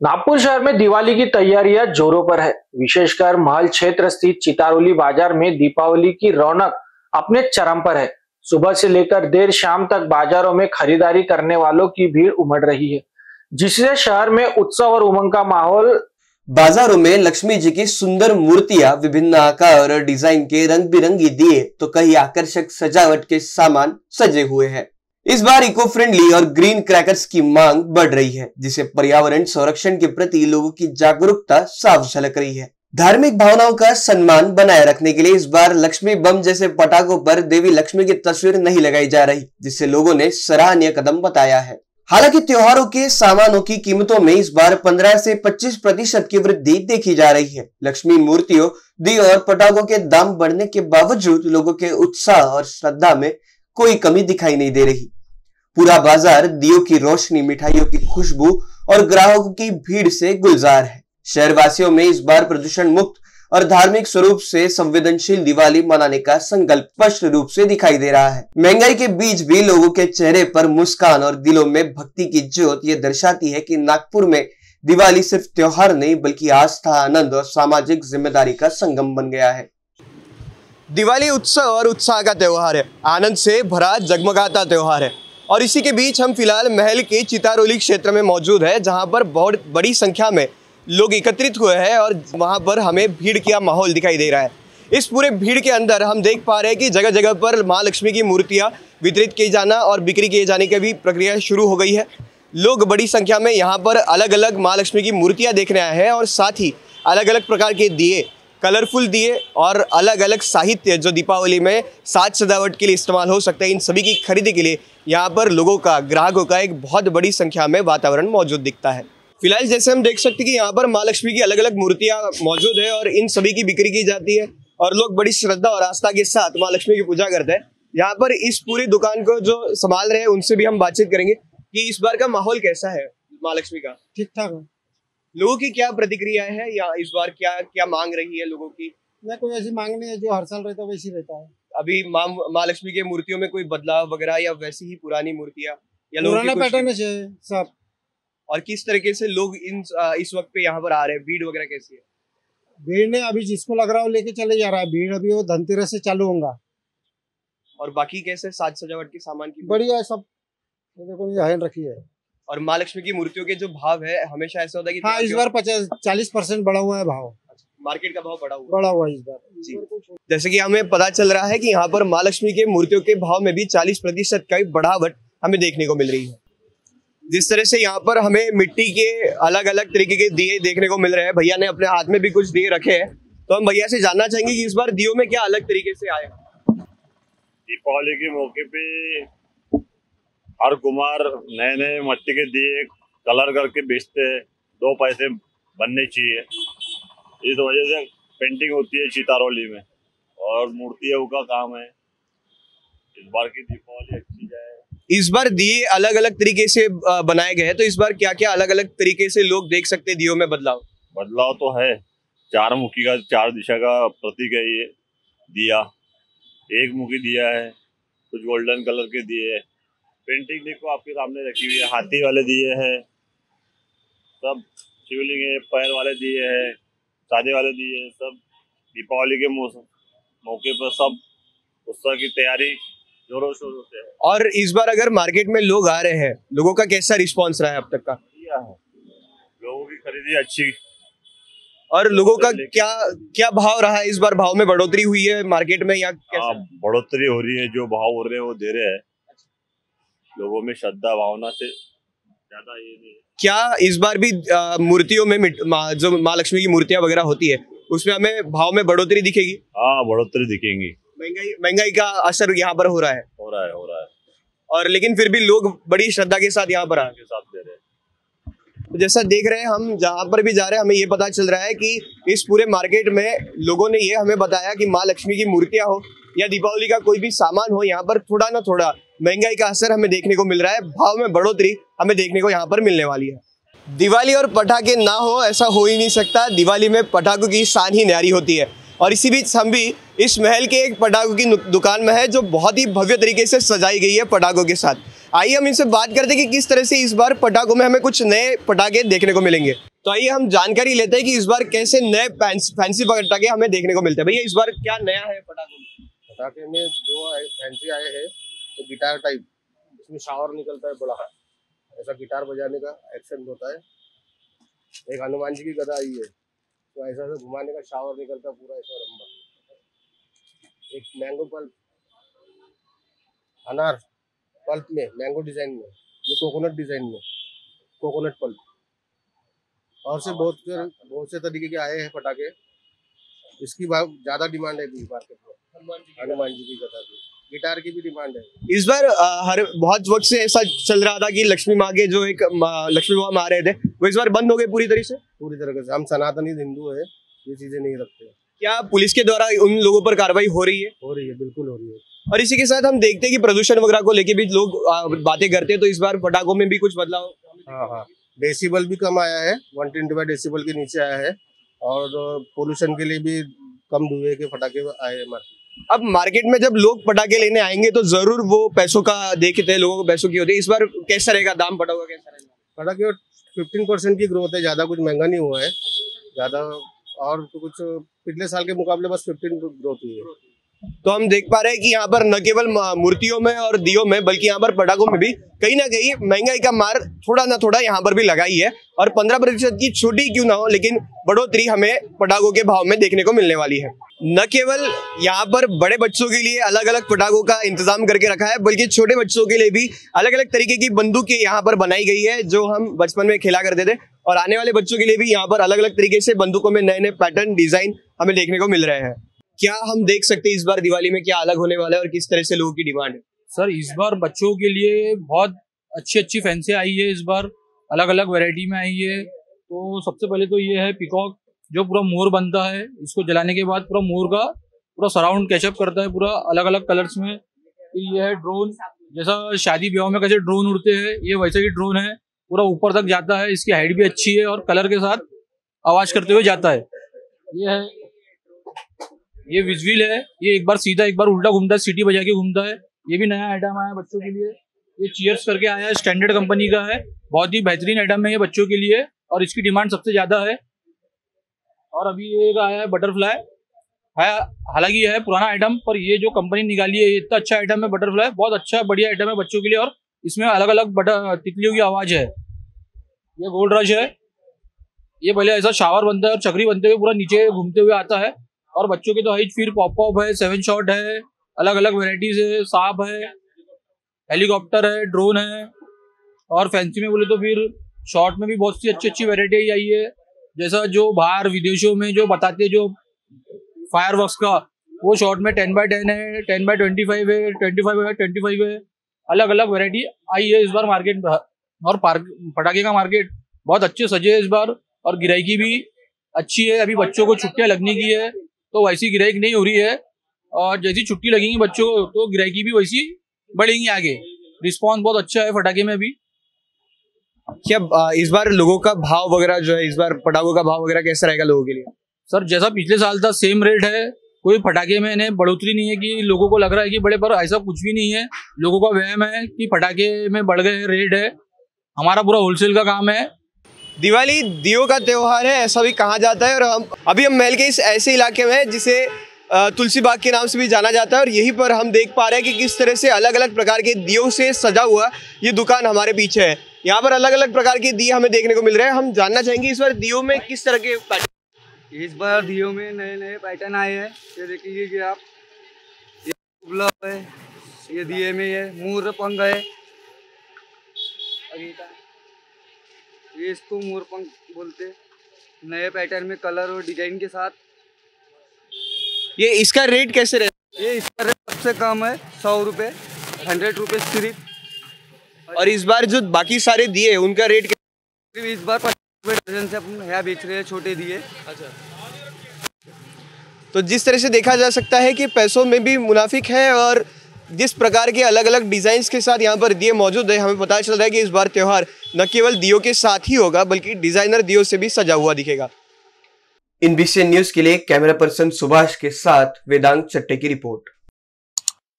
नागपुर शहर में दिवाली की तैयारियां जोरों पर है। विशेषकर महल क्षेत्र स्थित चितारोली बाजार में दीपावली की रौनक अपने चरम पर है। सुबह से लेकर देर शाम तक बाजारों में खरीदारी करने वालों की भीड़ उमड़ रही है, जिससे शहर में उत्सव और उमंग का माहौल। बाजारों में लक्ष्मी जी की सुंदर मूर्तियां, विभिन्न आकार और डिजाइन के रंग बिरंगी दिए तो कई आकर्षक सजावट के सामान सजे हुए हैं। इस बार इको फ्रेंडली और ग्रीन क्रैकर्स की मांग बढ़ रही है, जिससे पर्यावरण संरक्षण के प्रति लोगों की जागरूकता साफ झलक रही है। धार्मिक भावनाओं का सम्मान बनाए रखने के लिए इस बार लक्ष्मी बम जैसे पटाखों पर देवी लक्ष्मी की तस्वीर नहीं लगाई जा रही, जिससे लोगों ने सराहनीय कदम बताया है। हालांकि त्योहारों के सामानों की कीमतों में इस बार 15 से 25% की वृद्धि देखी जा रही है। लक्ष्मी मूर्तियों, दियों और पटाखों के दाम बढ़ने के बावजूद लोगों के उत्साह और श्रद्धा में कोई कमी दिखाई नहीं दे रही। पूरा बाजार दियों की रोशनी, मिठाइयों की खुशबू और ग्राहकों की भीड़ से गुलजार है। शहरवासियों में इस बार प्रदूषण मुक्त और धार्मिक स्वरूप से संवेदनशील दिवाली मनाने का संकल्प स्पष्ट रूप से दिखाई दे रहा है। महंगाई के बीच भी लोगों के चेहरे पर मुस्कान और दिलों में भक्ति की ज्योत ये दर्शाती है कि नागपुर में दिवाली सिर्फ त्योहार नहीं बल्कि आस्था, आनंद और सामाजिक जिम्मेदारी का संगम बन गया है। दिवाली उत्सव और उत्साह का त्योहार है, आनंद से भरा जगमगाता त्योहार है। और इसी के बीच हम फिलहाल महल के चितारोली क्षेत्र में मौजूद है, जहां पर बहुत बड़ी संख्या में लोग एकत्रित हुए हैं और वहां पर हमें भीड़ का माहौल दिखाई दे रहा है। इस पूरे भीड़ के अंदर हम देख पा रहे हैं कि जगह जगह पर मां लक्ष्मी की मूर्तियां वितरित किए जाना और बिक्री किए जाने की भी प्रक्रिया शुरू हो गई है। लोग बड़ी संख्या में यहाँ पर अलग अलग मां लक्ष्मी की मूर्तियां देखने आए हैं और साथ ही अलग अलग प्रकार के दिए, कलरफुल दिए और अलग अलग साहित्य जो दीपावली में साज सजावट के लिए इस्तेमाल हो सकता है, इन सभी की खरीदी के लिए यहाँ पर लोगों का, ग्राहकों का एक बहुत बड़ी संख्या में वातावरण मौजूद दिखता है। फिलहाल जैसे हम देख सकते हैं कि यहाँ पर माँ लक्ष्मी की अलग अलग मूर्तियाँ मौजूद है और इन सभी की बिक्री की जाती है और लोग बड़ी श्रद्धा और आस्था के साथ माँ लक्ष्मी की पूजा करते हैं। यहाँ पर इस पूरी दुकान को जो संभाल रहे हैं उनसे भी हम बातचीत करेंगे कि इस बार का माहौल कैसा है माँ लक्ष्मी का। ठीक ठाक है। लोगों की क्या प्रतिक्रिया है या इस बार क्या क्या मांग रही है लोगों की? नहीं, कोई ऐसी मांग नहीं है, जो हर साल रहता है वैसी रहता है। अभी माँ लक्ष्मी के मूर्तियों में कोई बदलाव वगैरह या वैसी ही पुरानी मूर्तियाँ या पुराना पैटर्न है सब। और किस तरीके से लोग इस वक्त पे यहाँ पर आ रहे हैं, भीड़ वगैरह कैसी है? भीड़ ने अभी जिसको लग रहा है वो लेके चले जा रहा है। भीड़ अभी वो धनतेरस से चालू होगा। और बाकी कैसे साज सजावट के सामान की बढ़िया है सब, देखो ये रखी है। और माँ लक्ष्मी की मूर्तियों के जो भाव है हमेशा ऐसा होता है कि हाँ, इस बार 40% बढ़ा हुआ है भाव। मार्केट का भाव बढ़ा हुआ है इस बार जी। जैसे कि हमें पता चल रहा है कि यहाँ पर माँ लक्ष्मी के मूर्तियों के भाव में भी 40% का बढ़ावट हमें देखने को मिल रही है। जिस तरह से यहाँ पर हमें मिट्टी के अलग अलग तरीके के दिए देखने को मिल रहे हैं, भैया ने अपने हाथ में भी कुछ दिए रखे हैं, तो हम भैया से जानना चाहेंगे कि इस बार दियों में क्या अलग तरीके से आए। दीपावली के मौके पे हर कुमार नए नए मिट्टी के दिए कलर करके बेचते हैं, 2 पैसे बनने चाहिए। इस वजह से पेंटिंग होती है चितारोली में और मूर्तियों का काम है। इस बार की दीपावली अच्छी जाए। इस बार दिए अलग अलग तरीके से बनाए गए हैं, तो इस बार क्या क्या अलग अलग तरीके से लोग देख सकते हैं दियों में बदलाव तो है। 4 मुखी का 4 दिशा का प्रतीक है ये दिया। 1 मुखी दिया है, कुछ गोल्डन कलर के दिए है। पेंटिंग देखो आपके सामने रखी हुई है, हाथी वाले दिए हैं, सब शिवलिंग है, पैर वाले दिए हैं, सादे वाले दिए हैं। सब दीपावली के मौके पर सब उत्सव की तैयारी जोरों शोरों से है। और इस बार अगर मार्केट में लोग आ रहे हैं, लोगों का कैसा रिस्पांस रहा है अब तक का? लोगों की खरीदी अच्छी। और लोगों का क्या भाव रहा है? इस बार भाव में बढ़ोतरी हुई है मार्केट में या कैसा? बढ़ोतरी हो रही है, जो भाव हो रहे हैं वो दे रहे हैं। लोगों में श्रद्धा भावना से ज्यादा ये नहीं है। क्या इस बार भी मूर्तियों में जो माँ लक्ष्मी की मूर्तियां वगैरह होती है उसमें हमें भाव में बढ़ोतरी दिखेगी? हाँ, बढ़ोतरी दिखेंगी। महंगाई का असर यहाँ पर हो रहा है। और लेकिन फिर भी लोग बड़ी श्रद्धा के साथ यहाँ पर दे रहे हैं। जैसा देख रहे हैं हम, जहाँ पर भी जा रहे हैं हमें ये पता चल रहा है कि इस पूरे मार्केट में लोगों ने ये हमें बताया कि माँ लक्ष्मी की मूर्तियां हो या दीपावली का कोई भी सामान हो, यहाँ पर थोड़ा ना थोड़ा महंगाई का असर हमें देखने को मिल रहा है। भाव में बढ़ोतरी हमें देखने को यहाँ पर मिलने वाली है। दिवाली और पटाखे ना हो ऐसा हो ही नहीं सकता। दिवाली में पटाखों की शान ही न्यारी होती है। और इसी बीच हम भी इस महल के एक पटाखों की दुकान में है, जो बहुत ही भव्य तरीके से सजाई गई है पटाखों के साथ। आइए हम इनसे बात करते हैं कि किस तरह से इस बार पटाखों में हमें कुछ नए पटाखे देखने को मिलेंगे। तो आइए हम जानकारी लेते हैं कि इस बार कैसे नए फैंसी पटाखे हमें देखने को मिलते हैं। भैया इस बार क्या नया है पटाखों में? पटाखे में दो फैंसी आए हैं, तो गिटार टाइप, इसमें शावर निकलता है बड़ा, ऐसा गिटार बजाने का एक्शन होता है। एक हनुमान जी की गदा आई है, तो ऐसा से घुमाने का शावर निकलता है पूरा ऐसा लंबा। एक मैंगो पल्प, अनार पल्प में मैंगो डिजाइन में, ये कोकोनट डिजाइन में, कोकोनट पल्प, और से बहुत से तरीके के आए हैं पटाखे। इसकी ज्यादा डिमांड है मार्केट में, हनुमान जी की गदा की, गिटार की भी डिमांड है। इस बार हर बहुत वक्त से ऐसा चल रहा था कि लक्ष्मी माँ के जो एक लक्ष्मी माँ आ रहे थे वो इस बार बंद हो गए पूरी तरह से। हम सनातनी हिंदू है, ये चीजें नहीं रखते। क्या पुलिस के द्वारा उन लोगों पर कार्रवाई हो रही है? हो रही है, बिल्कुल हो रही है। और इसी के साथ हम देखते हैं कि प्रदूषण वगैरह को लेके भी लोग बातें करते हैं, तो इस बार पटाखों में भी कुछ बदलाव। हाँ, डेसिबल भी कम आया है, 125 डेसिबल के नीचे आया है, और पोल्यूशन के लिए भी कम धुएं के पटाखे आए हैं मार्केट। अब मार्केट में जब लोग पटाखे लेने आएंगे तो जरूर वो पैसों का देखते हैं, लोगों को पैसों की होती है। इस बार कैसा रहेगा दाम पटाखों का, कैसा रहेगा? पटाखे 15% की ग्रोथ है, ज्यादा कुछ महंगा नहीं हुआ है ज्यादा, और तो कुछ पिछले साल के मुकाबले बस 15 ग्रोथ हुई है। तो हम देख पा रहे हैं कि यहाँ पर न केवल मूर्तियों में और दियों में बल्कि यहाँ पर पटाखों में भी कहीं ना कहीं महंगाई का मार थोड़ा ना थोड़ा यहाँ पर भी लगाई है। और 15% की छोटी क्यों ना हो, लेकिन बढ़ोतरी हमें पटाखों के भाव में देखने को मिलने वाली है। न केवल यहाँ पर बड़े बच्चों के लिए अलग अलग पटाखों का इंतजाम करके रखा है, बल्कि छोटे बच्चों के लिए भी अलग अलग तरीके की बंदूकें यहाँ पर बनाई गई है, जो हम बचपन में खेला करते थे। और आने वाले बच्चों के लिए भी यहाँ पर अलग अलग तरीके से बंदूकों में नए नए पैटर्न डिजाइन हमें देखने को मिल रहे हैं। क्या हम देख सकते हैं इस बार दिवाली में क्या अलग होने वाला है और किस तरह से लोगों की डिमांड है? सर इस बार बच्चों के लिए बहुत अच्छी फैंसी आई है, इस बार अलग अलग वैरायटी में आई है। तो सबसे पहले तो ये है पिकॉक, जो पूरा मोर बनता है, इसको जलाने के बाद पूरा मोर का पूरा सराउंड कैचअप करता है पूरा अलग अलग कलर्स में। फिर ये है ड्रोन, जैसा शादी ब्याह में कैसे ड्रोन उड़ते हैं, ये वैसे ही ड्रोन है, पूरा ऊपर तक जाता है, इसकी हाइट भी अच्छी है और कलर के साथ आवाज करते हुए जाता है। ये है, ये विजुअल है, ये एक बार सीधा एक बार उल्टा घूमता है, सीटी बजा के घूमता है। ये भी नया आइटम आया है बच्चों के लिए, ये चीयर्स करके आया है, स्टैंडर्ड कंपनी का है, बहुत ही बेहतरीन आइटम है ये बच्चों के लिए और इसकी डिमांड सबसे ज्यादा है। और अभी ये आया है बटरफ्लाई है, हालांकि ये है पुराना आइटम, पर ये जो कंपनी निकाली है ये इतना अच्छा आइटम है बटरफ्लाई, बहुत अच्छा बढ़िया आइटम है बच्चों के लिए। और इसमें अलग अलग तितलियों की आवाज है। ये गोल्ड रश है, ये पहले ऐसा शावर बनता है और चक्री बनते हुए पूरा नीचे घूमते हुए आता है। और बच्चों के तो हाइट फिर पॉप है, 7 शॉट है, अलग अलग वेराइटीज है, सांप है, हेलीकॉप्टर है, ड्रोन है। और फैंसी में बोले तो फिर शॉर्ट में भी बहुत सी अच्छी अच्छी वेराइटी आई है, जैसा जो बाहर विदेशों में जो बताते हैं जो फायरवर्क्स का, वो शॉर्ट में 10x10 है, 10x25 है, 25 है, अलग अलग वेराइटी आई है इस बार मार्केट में। और पटाखे का मार्केट बहुत अच्छे सजे है इस बार, और गिराई भी अच्छी है। अभी बच्चों को छुट्टियां लगने की है तो वैसी गिराई नहीं हो रही है, और जैसी छुट्टी लगेंगी बच्चों को तो गिराई भी वैसी बढ़ेंगी आगे। रिस्पॉन्स बहुत अच्छा है फटाखे में भी। क्या इस बार लोगों का भाव वगैरह जो है, इस बार पटाखों का भाव वगैरह कैसा रहेगा लोगों के लिए? सर जैसा पिछले साल था सेम रेट है, कोई फटाखे में बढ़ोतरी नहीं है कि लोगों को लग रहा है कि बड़े, पर ऐसा कुछ भी नहीं है। लोगों का वहम है कि फटाखे में बढ़ गए रेट है, हमारा पूरा होलसेल का काम है। दिवाली दियों का त्योहार है, ऐसा भी कहा जाता है। और हम महल के इस ऐसे इलाके में है जिसे तुलसी बाग के नाम से भी जाना जाता है, और यहीं पर हम देख पा रहे हैं कि किस तरह से अलग अलग प्रकार के दियों से सजा हुआ ये दुकान हमारे पीछे है। यहाँ पर अलग अलग प्रकार के दिए हमें देखने को मिल रहे हैं। हम जानना चाहेंगे इस बार दियों में किस तरह के पैटर्न? इस बार दियों में नए नए पैटर्न आए हैं। ये देख लीजिए आप, ये गुलाब है, ये दिए में ये मोर पंख है, ये इसको मोर पंख बोलते, नए पैटर्न में कलर और डिजाइन के साथ। ये इसका रेट कैसे रहता ये इसका रेट सबसे कम है 100 रुपये, 100 रुपये सिर्फ। और इस बार जो बाकी सारे दिए हैं उनका रेट इस बार 50 रुपये दर्जन से अपन यहाँ बेच रहे हैं छोटे दिए। अच्छा, तो जिस तरह से देखा जा सकता है कि पैसों में भी मुनाफिक है, और जिस प्रकार के अलग अलग डिजाइन्स के साथ यहाँ पर दिए मौजूद है, हमें पता चल रहा है कि इस बार त्योहार न केवल दियों के साथ ही होगा बल्कि डिजाइनर दियों से भी सजा हुआ दिखेगा। INBCN न्यूज के लिए कैमरा पर्सन सुभाष के साथ वेदांत चट्टे की रिपोर्ट।